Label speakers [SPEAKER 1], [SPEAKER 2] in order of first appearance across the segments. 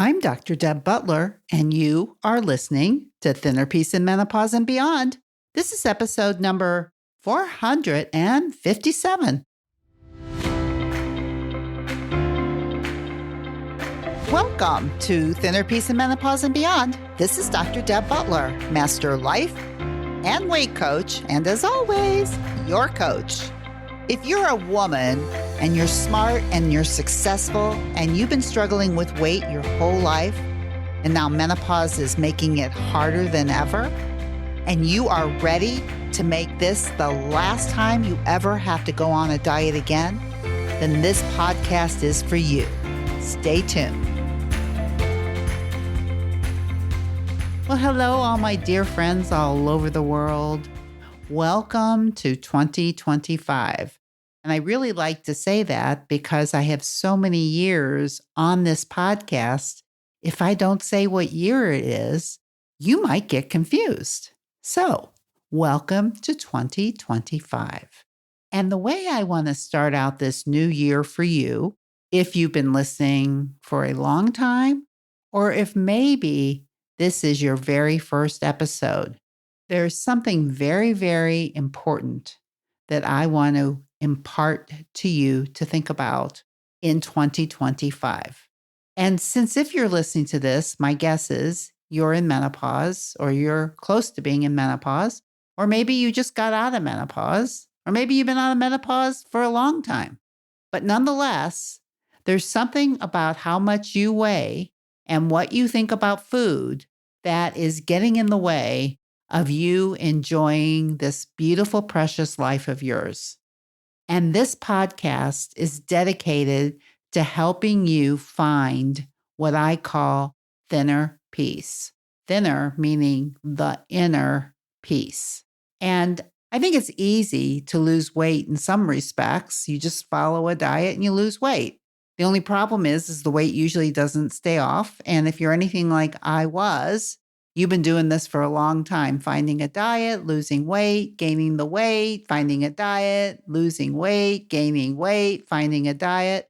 [SPEAKER 1] I'm Dr. Deb Butler, and you are listening to Thinner Peace in Menopause and Beyond. This is episode number 457. Welcome to Thinner Peace in Menopause and Beyond. This is Dr. Deb Butler, Master Life and Weight Coach, and as always, your coach. If you're a woman and you're smart and you're successful and you've been struggling with weight your whole life, and now menopause is making it harder than ever, and you are ready to make this the last time you ever have to go on a diet again, then this podcast is for you. Stay tuned. Well, hello, all my dear friends all over the world. Welcome to 2025. And I really like to say that because I have so many years on this podcast. If I don't say what year it is, you might get confused. So, welcome to 2025. And the way I want to start out this new year for you, if you've been listening for a long time, or if maybe this is your very first episode, there's something very, very important that I want to impart to you to think about in 2025. And since if you're listening to this, my guess is you're in menopause or you're close to being in menopause, or maybe you just got out of menopause, or maybe you've been out of menopause for a long time. But nonetheless, there's something about how much you weigh and what you think about food that is getting in the way of you enjoying this beautiful, precious life of yours. And this podcast is dedicated to helping you find what I call thinner peace. Thinner meaning the inner peace. And I think it's easy to lose weight in some respects. You just follow a diet and you lose weight. The only problem is the weight usually doesn't stay off. And if you're anything like I was, you've been doing this for a long time, finding a diet, losing weight, gaining the weight, finding a diet, losing weight, gaining weight, finding a diet.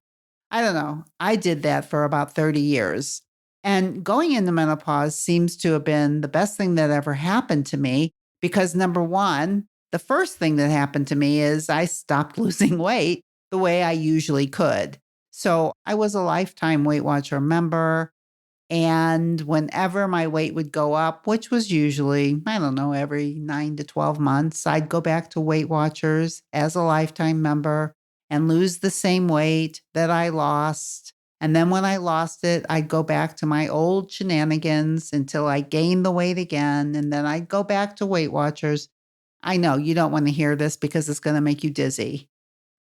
[SPEAKER 1] I don't know. I did that for about 30 years. And going into menopause seems to have been the best thing that ever happened to me because number one, the first thing that happened to me is I stopped losing weight the way I usually could. So I was a lifetime Weight Watcher member. And whenever my weight would go up, which was usually, every 9 to 12 months, I'd go back to Weight Watchers as a lifetime member and lose the same weight that I lost. And then when I lost it, I'd go back to my old shenanigans until I gained the weight again. And then I'd go back to Weight Watchers. I know you don't want to hear this because it's going to make you dizzy,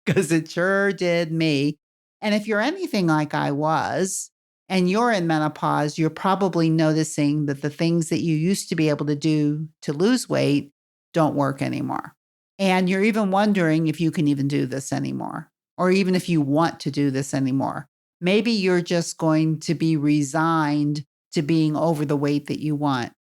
[SPEAKER 1] because it sure did me. And if you're anything like I was, and you're in menopause, you're probably noticing that the things that you used to be able to do to lose weight don't work anymore. And you're even wondering if you can even do this anymore, or even if you want to do this anymore. Maybe you're just going to be resigned to being over the weight that you want.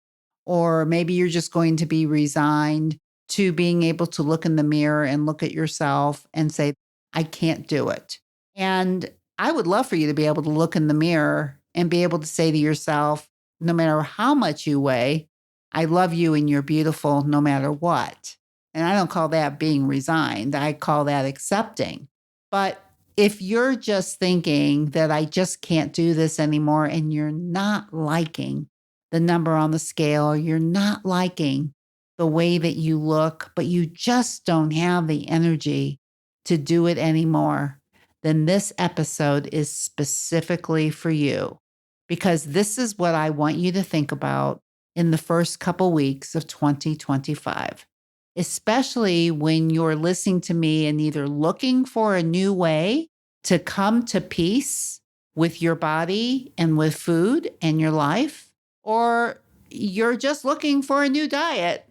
[SPEAKER 1] Or maybe you're just going to be resigned to being able to look in the mirror and look at yourself and say, I can't do it. And I would love for you to be able to look in the mirror and be able to say to yourself, no matter how much you weigh, I love you and you're beautiful no matter what. And I don't call that being resigned. I call that accepting. But if you're just thinking that I just can't do this anymore and you're not liking the number on the scale, or you're not liking the way that you look, but you just don't have the energy to do it anymore, then this episode is specifically for you, because this is what I want you to think about in the first couple weeks of 2025, especially when you're listening to me and either looking for a new way to come to peace with your body and with food and your life, or you're just looking for a new diet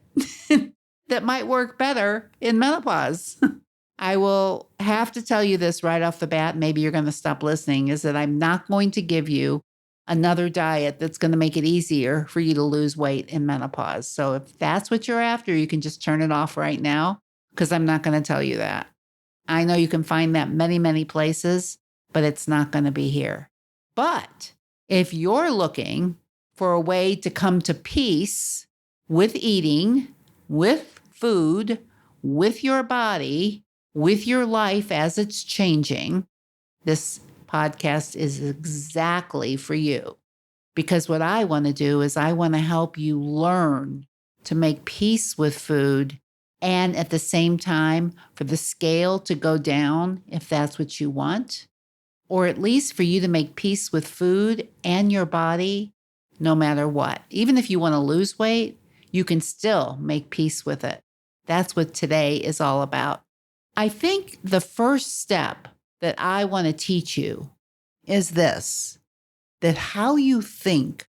[SPEAKER 1] that might work better in menopause. I will have to tell you this right off the bat, maybe you're going to stop listening, is that I'm not going to give you another diet that's going to make it easier for you to lose weight in menopause. So if that's what you're after, you can just turn it off right now, because I'm not going to tell you that. I know you can find that many, many places, but it's not going to be here. But If you're looking for a way to come to peace with eating, with food, with your body, with your life as it's changing, this podcast is exactly for you. Because what I want to do is I want to help you learn to make peace with food and at the same time for the scale to go down if that's what you want, or at least for you to make peace with food and your body no matter what. Even if you want to lose weight, you can still make peace with it. That's what today is all about. I think the first step that I want to teach you is this, that how you think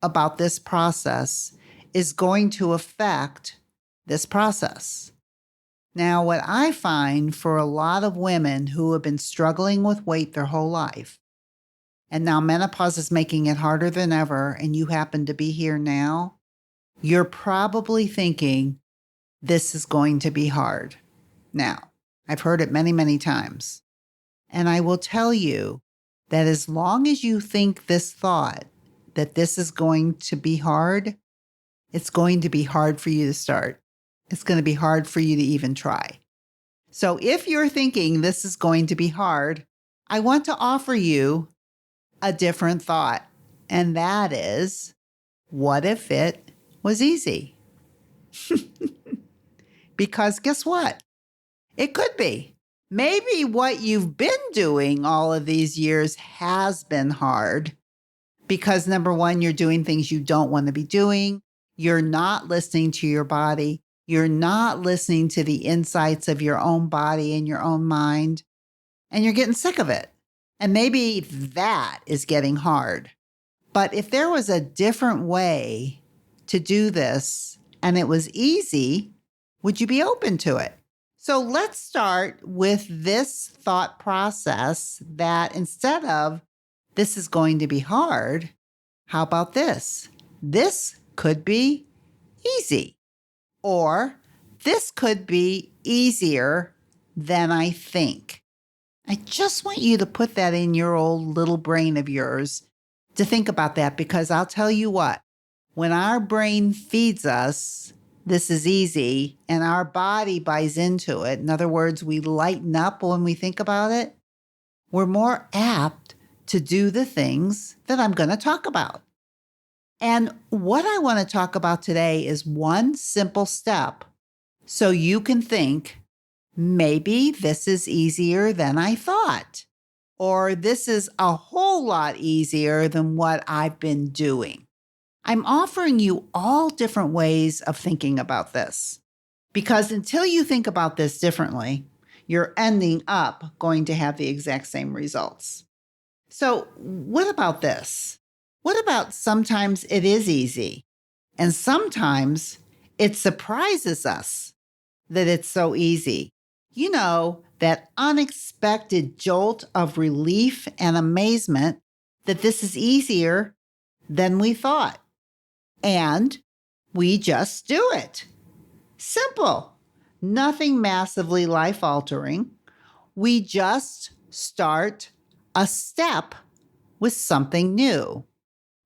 [SPEAKER 1] about this process is going to affect this process. Now, what I find for a lot of women who have been struggling with weight their whole life, and now menopause is making it harder than ever, and you happen to be here now, you're probably thinking, this is going to be hard. Now, I've heard it many, many times. And I will tell you that as long as you think this thought, that this is going to be hard, it's going to be hard for you to start. It's going to be hard for you to even try. So if you're thinking this is going to be hard, I want to offer you a different thought. And that is, what if it was easy? Because guess what? It could be. Maybe what you've been doing all of these years has been hard because number one, you're doing things you don't want to be doing. You're not listening to your body. You're not listening to the insights of your own body and your own mind, and you're getting sick of it. And maybe that is getting hard. But if there was a different way to do this and it was easy, would you be open to it? So let's start with this thought process that instead of this is going to be hard, how about this? This could be easy. Or this could be easier than I think. I just want you to put that in your old little brain of yours to think about that, because I'll tell you what, when our brain feeds us, this is easy, and our body buys into it. In other words, we lighten up when we think about it. We're more apt to do the things that I'm going to talk about. And what I want to talk about today is one simple step so you can think, maybe this is easier than I thought, or this is a whole lot easier than what I've been doing. I'm offering you all different ways of thinking about this, because until you think about this differently, you're ending up going to have the exact same results. So what about this? What about sometimes it is easy, and sometimes it surprises us that it's so easy? You know, that unexpected jolt of relief and amazement that this is easier than we thought. And we just do it. Simple. Nothing massively life-altering. We just start a step with something new.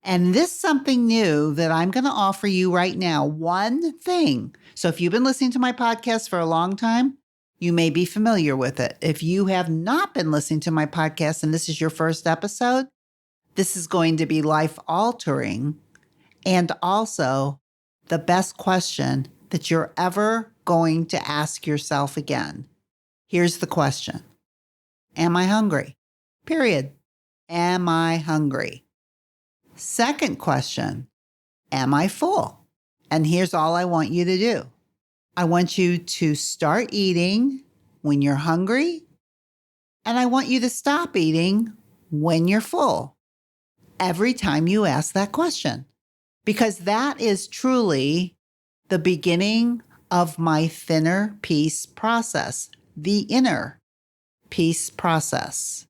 [SPEAKER 1] And this something new that I'm going to offer you right now, one thing. So if you've been listening to my podcast for a long time, you may be familiar with it. If you have not been listening to my podcast and this is your first episode, this is going to be life-altering and also the best question that you're ever going to ask yourself again. Here's the question. Am I hungry? Period. Am I hungry? Second question, am I full? And here's all I want you to do. I want you to start eating when you're hungry, and I want you to stop eating when you're full every time you ask that question, because that is truly the beginning of my thinner peace process, the inner peace process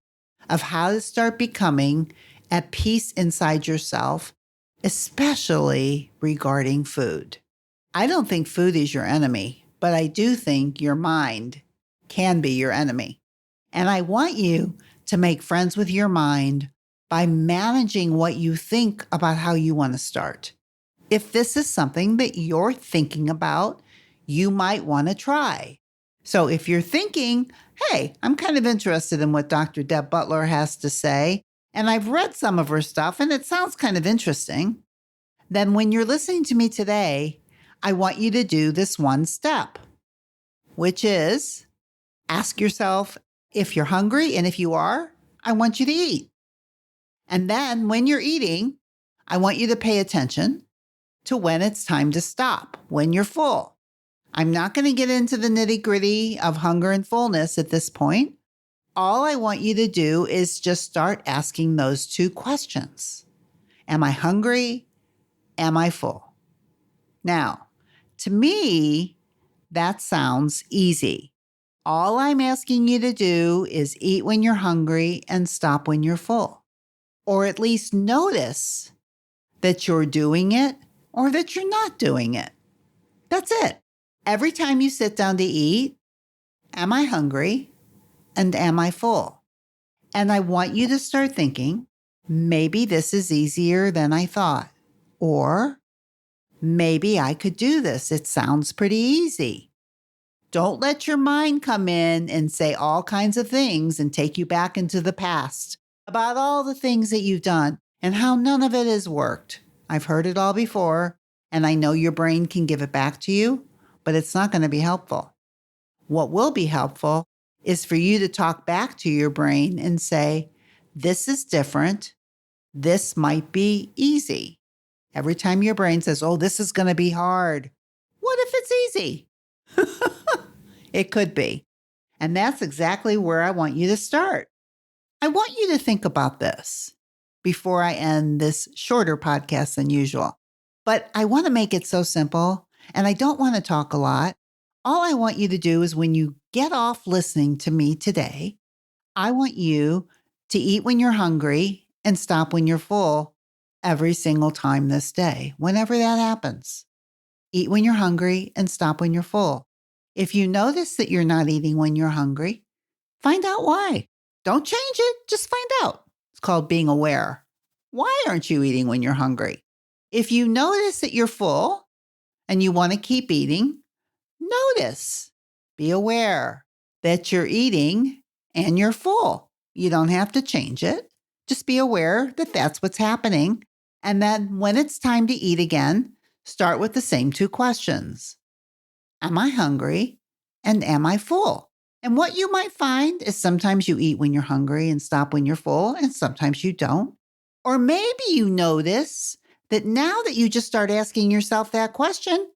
[SPEAKER 1] of how to start becoming at peace inside yourself, especially regarding food. I don't think food is your enemy, but I do think your mind can be your enemy. And I want you to make friends with your mind by managing what you think about how you want to start. If this is something that you're thinking about, you might want to try. So if you're thinking, hey, I'm kind of interested in what Dr. Deb Butler has to say, and I've read some of her stuff and it sounds kind of interesting, then when you're listening to me today, I want you to do this one step, which is ask yourself if you're hungry, and if you are, I want you to eat. And then when you're eating, I want you to pay attention to when it's time to stop, when you're full. I'm not going to get into the nitty-gritty of hunger and fullness at this point. All I want you to do is just start asking those two questions. Am I hungry? Am I full? Now, to me, that sounds easy. All I'm asking you to do is eat when you're hungry and stop when you're full. Or at least notice that you're doing it or that you're not doing it. That's it. Every time you sit down to eat, am I hungry and am I full? And I want you to start thinking, maybe this is easier than I thought. Or maybe I could do this. It sounds pretty easy. Don't let your mind come in and say all kinds of things and take you back into the past about all the things that you've done and how none of it has worked. I've heard it all before, and I know your brain can give it back to you, but it's not going to be helpful. What will be helpful is for you to talk back to your brain and say, this is different. This might be easy. Every time your brain says, oh, this is going to be hard. What if it's easy? It could be. And that's exactly where I want you to start. I want you to think about this before I end this shorter podcast than usual. But I want to make it so simple, and I don't want to talk a lot. All I want you to do is when you get off listening to me today, I want you to eat when you're hungry and stop when you're full every single time this day, whenever that happens. Eat when you're hungry and stop when you're full. If you notice that you're not eating when you're hungry, find out why. Don't change it, just find out. It's called being aware. Why aren't you eating when you're hungry? If you notice that you're full and you want to keep eating, notice, be aware that you're eating and you're full. You don't have to change it. Just be aware that that's what's happening. And then when it's time to eat again, start with the same two questions. Am I hungry and am I full? And what you might find is sometimes you eat when you're hungry and stop when you're full, and sometimes you don't. Or maybe you notice that now that you just start asking yourself that question,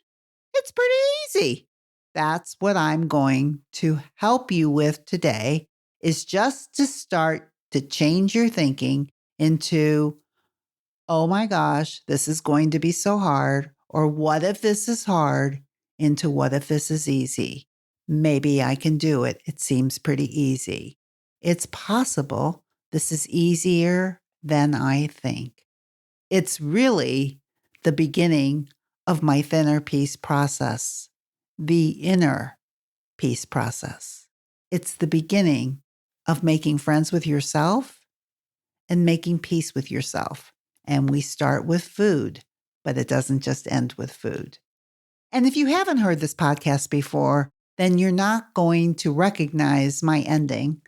[SPEAKER 1] it's pretty easy. That's what I'm going to help you with today, is just to start to change your thinking into, oh my gosh, this is going to be so hard, or what if this is hard, into what if this is easy? Maybe I can do it. It seems pretty easy. It's possible this is easier than I think. It's really the beginning of my thinner peace process, the inner peace process. It's the beginning of making friends with yourself and making peace with yourself. And we start with food, but it doesn't just end with food. And if you haven't heard this podcast before, then you're not going to recognize my ending.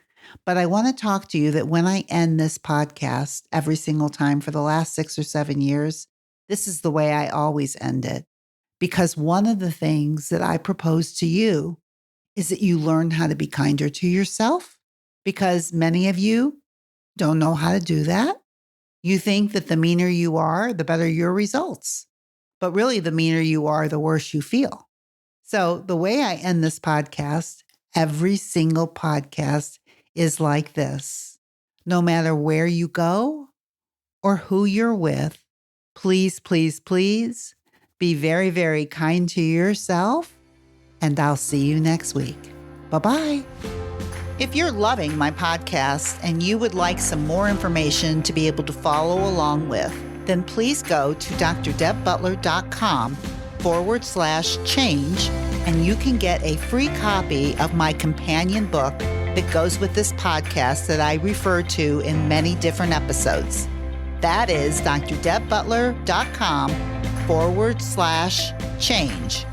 [SPEAKER 1] But I want to talk to you that when I end this podcast every single time for the last 6 or 7 years, this is the way I always end it. Because one of the things that I propose to you is that you learn how to be kinder to yourself, because many of you don't know how to do that. You think that the meaner you are, the better your results. But really, the meaner you are, the worse you feel. So the way I end this podcast, every single podcast, is like this. No matter where you go or who you're with, please, please, please be very, very kind to yourself. And I'll see you next week. Bye-bye. If you're loving my podcast and you would like some more information to be able to follow along with, then please go to drdebbutler.com/change, and you can get a free copy of my companion book It goes with this podcast that I refer to in many different episodes. That is drdebbutler.com/change. CHANGE.